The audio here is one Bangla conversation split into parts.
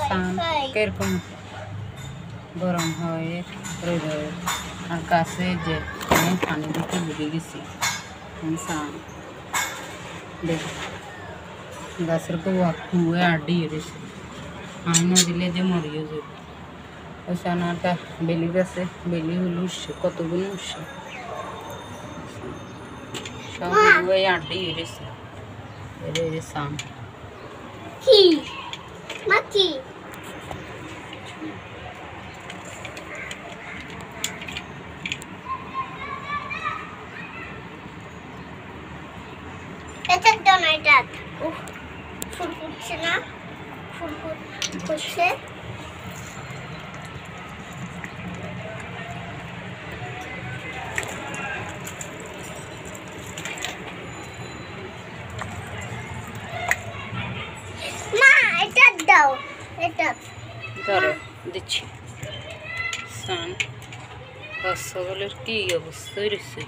সান কিরকম গরম হয় রোদ হয় আর গাছে যে আমি পানি দিতে ভুলে গেছি সান দেখ গাছের কুয়ে আড্ডি রয়েছে পানি না দিলে যে মরিয়ে যাবে ওই সানাটা বেলি গাছে বেলি হলো উঠছে কতগুলো উঠছে সব কুয়ে আড্ডি রয়েছে এর সান কি মাটি এটা দাও না এটা ফুল ফুটছে না ফুল ফুটছে মা এটা দাও এটা ধরো দিচ্ছি সান গাছগুলোর কি অবস্থা রয়েছে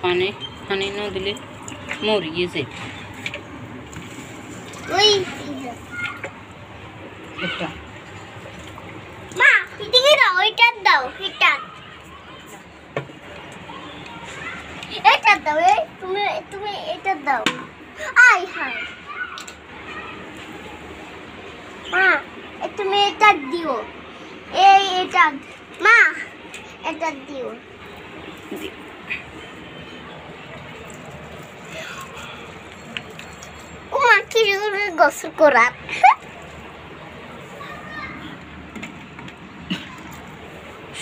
পানি পানি না দিলে মরিয়ে যায় ওই এটা মা এদিকে দাও এটা দাও এটা এটা দাও তুমি তুমি এটা দাও আই হাই মা তুমি এটা দিও এটা মা এটা দিও ও মা কি গোসল করা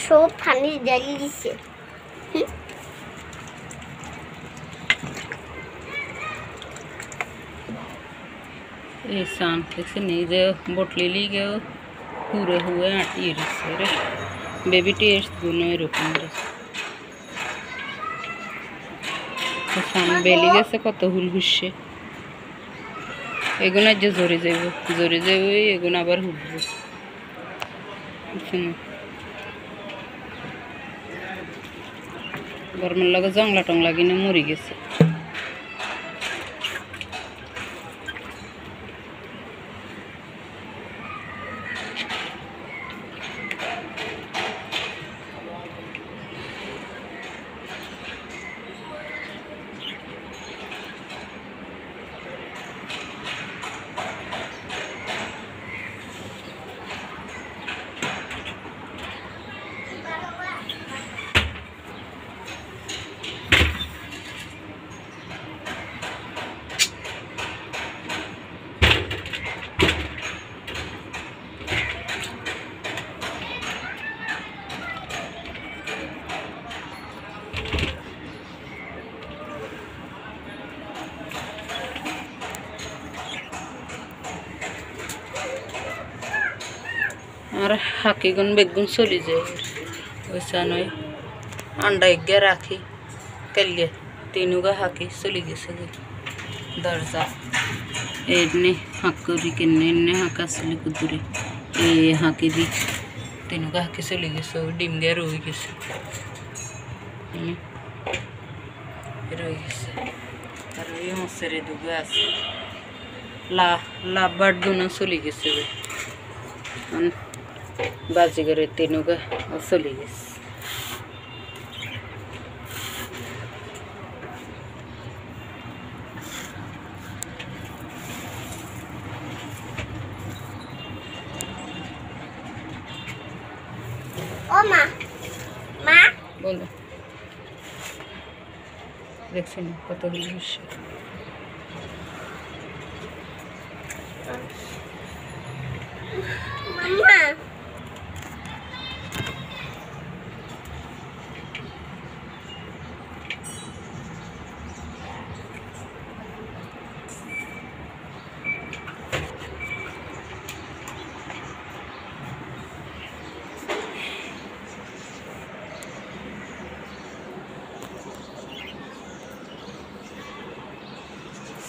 সব পানি জ্বালিয়ে দিছে ये शान से नहीं दे बोटली ली गए पूरे हुए आटी रे बेबी टेस्ट दोनों एरकम तो शान बेली गए कत हुल हुसছে এগুলো যে জোরে যাইব এগুলো আবার হুলবে গরমের লাগে জংলা টংলা কিনে মরি গেছে আর হাকিগুন বেগুন চলি যায় ওইসা নয় আন্ডা এগে রাখি কেলিয়ে তিনুগা হাকি চলি গেছে দরজা এনে হাঁক করি কিনে এনে হাঁক আসলে কুদুরি এ হাঁকি দি তিনুগা হাঁকি চলি গেছে ডিম দিয়ে রয়ে গেছে রয়ে গেছে আর ওই মশারে দুগে আছে লাভবার দুনো চলি গেছে বাজিগরের তিনুগা চলে গেছে ও মা মা বলো দেখছেন কতগুলো হচ্ছে মামা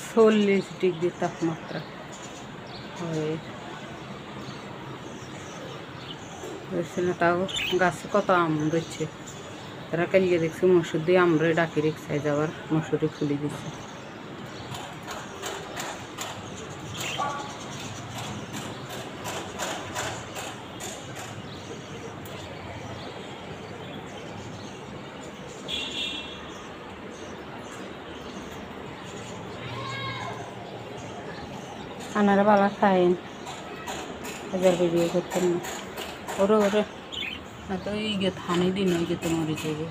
চল্লিশ ডিগ্রি তাপমাত্রা হয়েছে না তাও গাছে কত আম ধরছে তারা কালিয়ে দেখছে মসুর দিয়ে আমরে ডাকি রিক্সায় যাওয়ার মসুরি খুলে দিচ্ছে আনারা বালা খাইন হাজার ভিডিও করতেন না ওরে ওরে না তো এই গে থানি দিন ওই গে তো মরে যাবে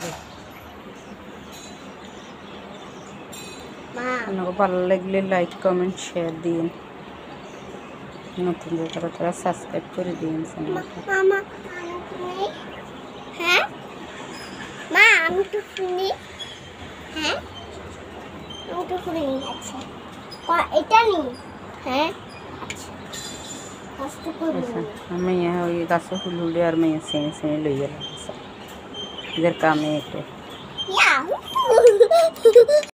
মা আপনাকে ভালো লাগলে লাইক কমেন্ট শেয়ার দিন নতুন যারা তারা সাবস্ক্রাইব করে দিন চ্যানেলটা মামা আমি শুনি হ্যাঁ মা আমি তো শুনি হ্যাঁ আমি তো শুনি আচ্ছা এটা নি হ্যাঁ আচ্ছা কষ্ট করে আমি ওই গাছে ফুল উড়ে আর মেয়ে সেনে সেনে লই গেলাম এদের কামে এটা ইয়া